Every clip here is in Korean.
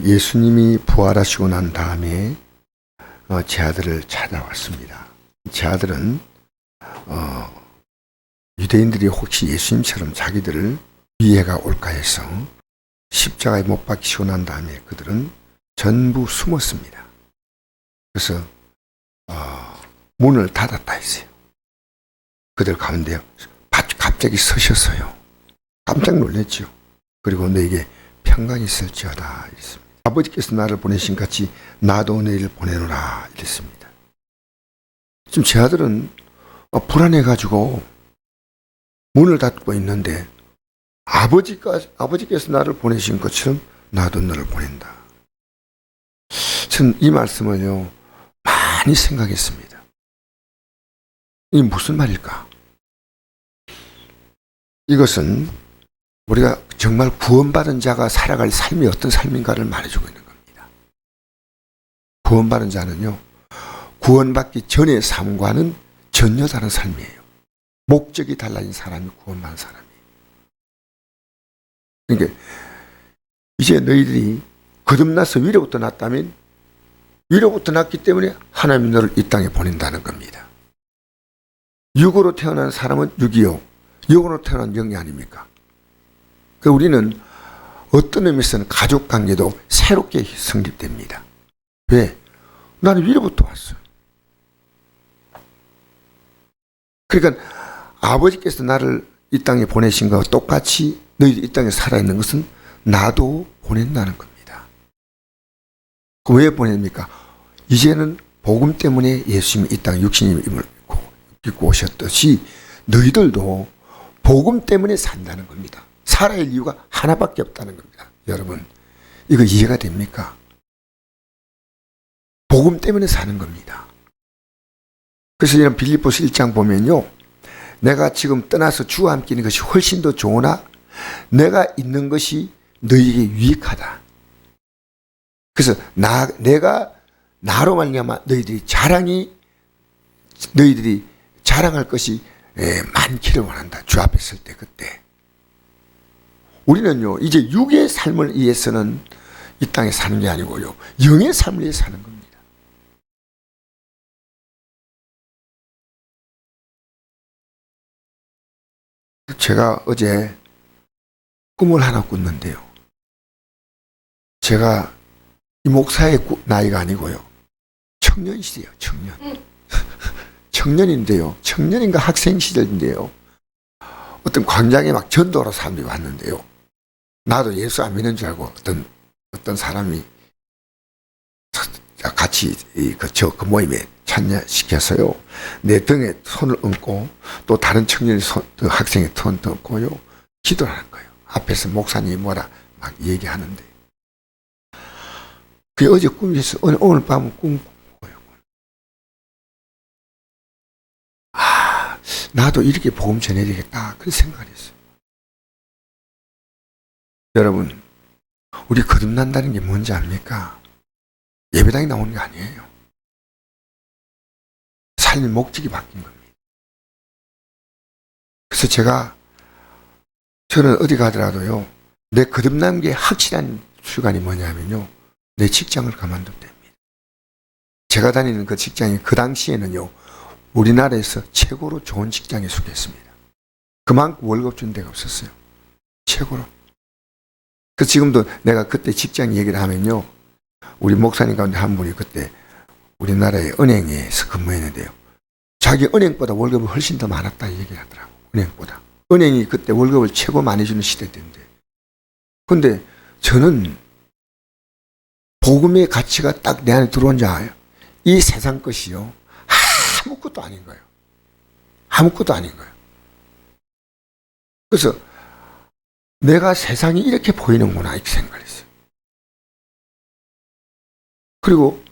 예수님이 부활하시고 난 다음에 제 아들을 찾아왔습니다. 제 아들은 유대인들이 혹시 예수님처럼 자기들을 이해가 올까 해서 십자가에 못 박히시고 난 다음에 그들은 전부 숨었습니다. 그래서 문을 닫았다 했어요. 그들 가운데 갑자기 서셨어요. 깜짝 놀랐죠. 그리고 너에게 평강이 있을지어다 이랬습니다. 아버지께서 나를 보내신 같이 나도 너희를 보내노라 이랬습니다. 지금 제 아들은 불안해가지고 문을 닫고 있는데 아버지께서 나를 보내신 것처럼 나도 너를 보낸다. 저는 이 말씀을요 많이 생각했습니다. 이게 무슨 말일까? 이것은 우리가 정말 구원받은 자가 살아갈 삶이 어떤 삶인가를 말해주고 있는 겁니다. 구원받은 자는요, 구원받기 전의 삶과는 전혀 다른 삶이에요. 목적이 달라진 사람이 구원받은 사람이에요. 그러니까 이제 너희들이 거듭나서 위로부터 났다면 위로부터 났기 때문에 하나님이 너를 이 땅에 보낸다는 겁니다. 육으로 태어난 사람은 육이요, 영으로 태어난 영이 아닙니까? 우리는 어떤 의미에서는 가족관계도 새롭게 성립됩니다. 왜? 나는 위로부터 왔어요. 그러니까 아버지께서 나를 이 땅에 보내신 것과 똑같이 너희들이 이 땅에 살아있는 것은 나도 보낸다는 겁니다. 왜 보냅니까? 이제는 복음 때문에 예수님이 이 땅에 육신의 힘을 입고 오셨듯이 너희들도 복음 때문에 산다는 겁니다. 살아야 할 이유가 하나밖에 없다는 겁니다. 여러분, 이거 이해가 됩니까? 복음 때문에 사는 겁니다. 그래서 이런 빌립보서 1장 보면요, 내가 지금 떠나서 주와 함께 있는 것이 훨씬 더 좋으나 내가 있는 것이 너희에게 유익하다. 그래서 내가 나로 말미암아 너희들이 자랑할 것이 많기를 원한다. 주 앞에 설 때 그때. 우리는요 이제 육의 삶을 위해서는 이 땅에 사는 게 아니고요 영의 삶을 위해 사는 겁니다. 제가 어제 꿈을 하나 꿨는데요. 제가 이 목사의 나이가 아니고요 청년시대요. 청년인데요. 청년인가 학생 시절인데요. 어떤 광장에 막 전도하러 사람들이 왔는데요. 나도 예수 안 믿는 줄 알고 어떤 사람이 같이 그 모임에 참여시켜서요. 내 등에 손을 얹고 또 다른 청년이 학생의 손을 얹고요. 기도를 하는 거예요. 앞에서 목사님이 뭐라 막 얘기하는데. 그게 어제 꿈이었어요. 오늘 밤은 꿈 꾸고요. 나도 이렇게 복음 전해야 되겠다. 그런 생각을 했어요. 여러분, 우리 거듭난다는 게 뭔지 압니까? 예배당에 나오는 게 아니에요. 삶의 목적이 바뀐 겁니다. 그래서 저는 어디 가더라도요, 내 거듭난 게 확실한 순간이 뭐냐면요, 내 직장을 그만둘 때입니다. 제가 다니는 그 직장이 그 당시에는요, 우리나라에서 최고로 좋은 직장에 속했습니다. 그만큼 월급 준 데가 없었어요. 최고로. 그 지금도 내가 그때 직장 얘기를 하면요, 우리 목사님 가운데 한 분이 그때 우리나라의 은행에서 근무했는데요. 자기 은행보다 월급이 훨씬 더 많았다 얘기를 하더라고. 은행보다. 은행이 그때 월급을 최고 많이 주는 시대인데. 근데 저는 복음의 가치가 딱 내 안에 들어온 줄 알아요. 이 세상 것이요, 아무것도 아닌 거예요. 아무것도 아닌 거예요. 그래서 내가 세상이 이렇게 보이는구나 이렇게 생각했어요. 그리고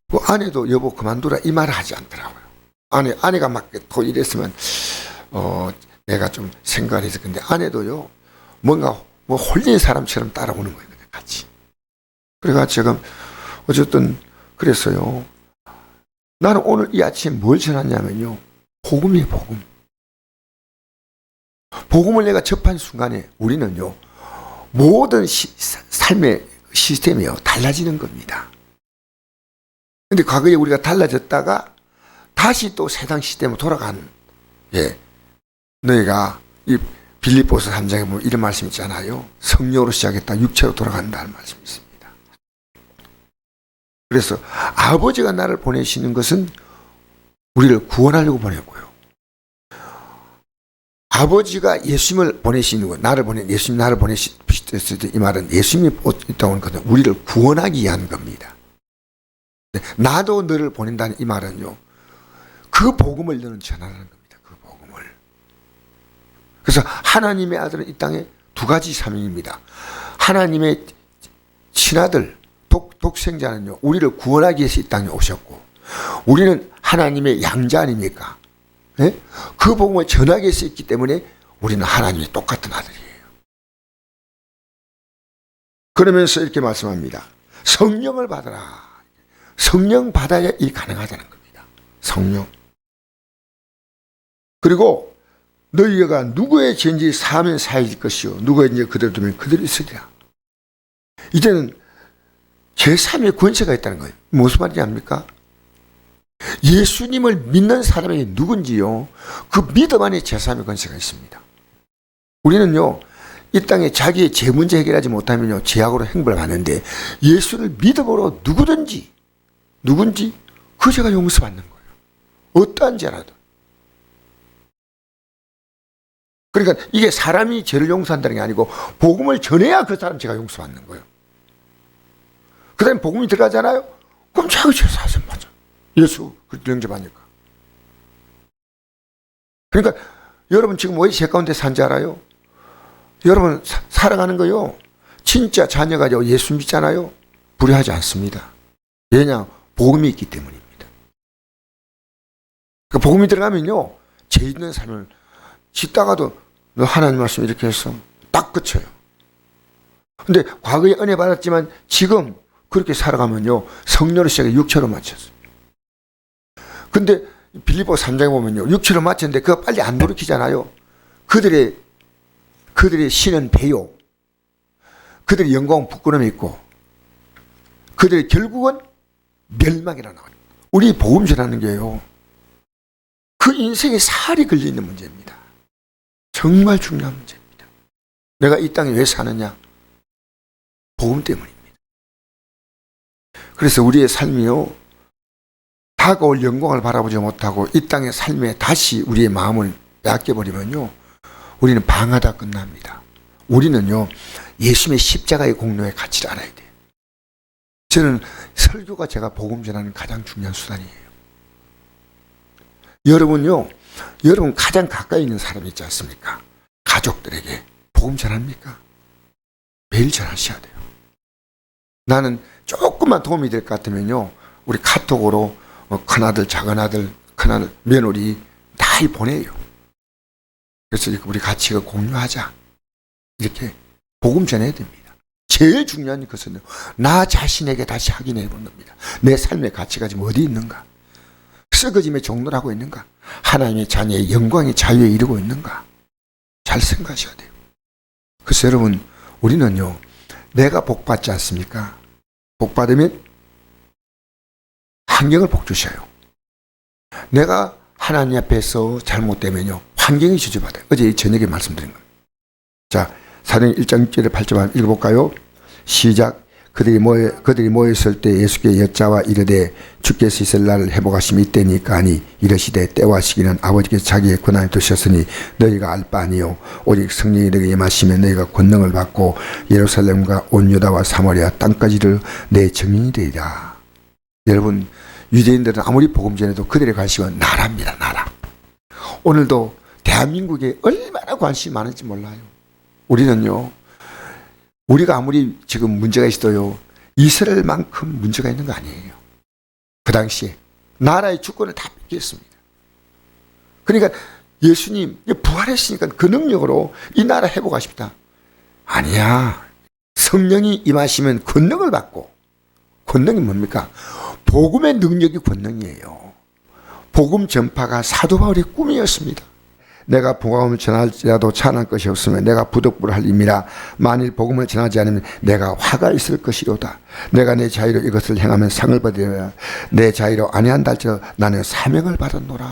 그 아내도 여보 그만두라 이 말을 하지 않더라고요. 아내가 막 더 이랬으면 내가 좀 생각을 했을 건데 아내도요 뭔가 뭐 홀린 사람처럼 따라오는 거예요. 같이. 그래가지고 지금 어쨌든 그랬어요. 나는 오늘 이 아침에 뭘 전하냐면요, 복음이에요. 복음을 내가 접한 순간에 우리는요 모든 삶의 시스템이요 달라지는 겁니다. 근데 과거에 우리가 달라졌다가 다시 또 세상 시스템으로 돌아간, 너희가 이 빌립보서 3장에 보면 이런 말씀 있잖아요. 성령으로 시작했다 육체로 돌아간다는 말씀이 있습니다. 그래서 아버지가 나를 보내시는 것은 우리를 구원하려고 보냈고요. 아버지가 예수님을 보내시는 것, 예수님 나를 보내셨을 때 이 말은 예수님이 있다고 하는 것은 우리를 구원하기 위한 겁니다. 나도 너를 보낸다는 이 말은요, 그 복음을 너는 전하라는 겁니다. 그 복음을. 그래서 하나님의 아들은 이 땅에 두 가지 사명입니다. 하나님의 친아들, 독생자는요, 우리를 구원하기 위해서 이 땅에 오셨고, 우리는 하나님의 양자 아닙니까? 네? 그 복음을 전하기 위해서 있기 때문에 우리는 하나님의 똑같은 아들이에요. 그러면서 이렇게 말씀합니다. 성령을 받아라. 성령 받아야 이 가능하다는 겁니다. 성령. 그리고 너희가 누구의 죄인지 사하면 사해질 것이요 누구의 죄인지 그대로 두면 그대로 있으리라. 이제는 제3의 권세가 있다는 거예요. 무슨 말인지 압니까? 예수님을 믿는 사람이 누군지요, 그 믿음 안에 제3의 권세가 있습니다. 우리는요, 이 땅에 자기의 죄 문제 해결하지 못하면요, 죄악으로 행벌을 하는데, 예수를 믿음으로 누구든지 그 죄가 용서받는 거예요. 어떠한 죄라도. 그러니까 이게 사람이 죄를 용서한다는 게 아니고 복음을 전해야 그 사람 죄가 용서받는 거예요. 그 다음에 복음이 들어가잖아요. 그럼 자기 죄 사선 맞아. 예수 그렇게 영접하니까. 그러니까 여러분 지금 왜 죄 가운데 산지 알아요? 여러분 살아가는 거요, 진짜 자녀가 예수 믿잖아요. 불의하지 않습니다. 왜냐? 복음이 있기 때문입니다. 그러니까 복음이 들어가면요, 죄 있는 삶을 짓다가도 너 하나님 말씀 이렇게 해서 딱 그쳐요. 근데 과거에 은혜 받았지만 지금 그렇게 살아가면요, 성령으로 시작해 육체로 맞췄어요. 근데 빌립보 3장에 보면요, 육체로 맞췄는데 그거 빨리 안 돌이키잖아요. 그들의 신은 배요. 그들의 영광은 부끄러움이 있고, 그들의 결국은 멸망이라 나와요. 우리 복음 전하는 게요, 그 인생에 살이 걸려있는 문제입니다. 정말 중요한 문제입니다. 내가 이 땅에 왜 사느냐? 복음 때문입니다. 그래서 우리의 삶이요, 다가올 영광을 바라보지 못하고 이 땅의 삶에 다시 우리의 마음을 빼앗겨버리면요, 우리는 방하다 끝납니다. 우리는요, 예수님의 십자가의 공로에 가치를 알아야 돼요. 저는 설교가 제가 복음 전하는 가장 중요한 수단이에요. 여러분요, 여러분 가장 가까이 있는 사람이 있지 않습니까? 가족들에게 복음 전합니까? 매일 전하셔야 돼요. 나는 조금만 도움이 될 것 같으면요, 우리 카톡으로 큰아들, 작은아들, 큰아들, 며느리 다 보내요. 그래서 우리 같이 공유하자. 이렇게 복음 전해야 됩니다. 제일 중요한 것은 나 자신에게 다시 확인해 보는 겁니다. 내 삶의 가치가 지금 어디 있는가? 썩어짐의 종로를 하고 있는가? 하나님의 자녀의 영광의 자유에 이르고 있는가? 잘 생각하셔야 돼요. 그래서 여러분, 우리는요, 내가 복 받지 않습니까? 복 받으면 환경을 복 주셔요. 내가 하나님 앞에서 잘못되면요, 환경이 저주받아요. 어제 저녁에 말씀드린 겁니다. 자, 사도행 1장 1절에 8절 한번 읽어볼까요? 시작. 그들이 모였을 때 예수께 여짜와 이르되 주께서 있을 날을 회복하심이 이때니까 하니 이르시되 때와 시기는 아버지께서 자기의 권한에 두셨으니 너희가 알 바 아니요 오직 성령이 너희에게 임하시면 너희가 권능을 받고 예루살렘과 온 유다와 사마리아 땅까지를 내 증인이 되리라. 여러분, 유대인들은 아무리 복음 전해도 그들의 관심은 나라입니다. 나라. 오늘도 대한민국에 얼마나 관심이 많은지 몰라요. 우리는요, 우리가 아무리 지금 문제가 있어요, 이스라엘만큼 문제가 있는 거 아니에요. 그 당시에 나라의 주권을 다 뺏겼습니다. 그러니까 예수님 부활했으니까 그 능력으로 이 나라 회복하십니다. 아니야. 성령이 임하시면 권능을 받고, 권능이 뭡니까? 복음의 능력이 권능이에요. 복음 전파가 사도 바울의 꿈이었습니다. 내가 복음을 전할지라도 찬한 것이 없으면 내가 부득불할 임이라. 만일 복음을 전하지 않으면 내가 화가 있을 것이로다. 내가 내 자유로 이것을 행하면 상을 받으리라. 내 자유로 아니한다 할지라도 나는 사명을 받았노라.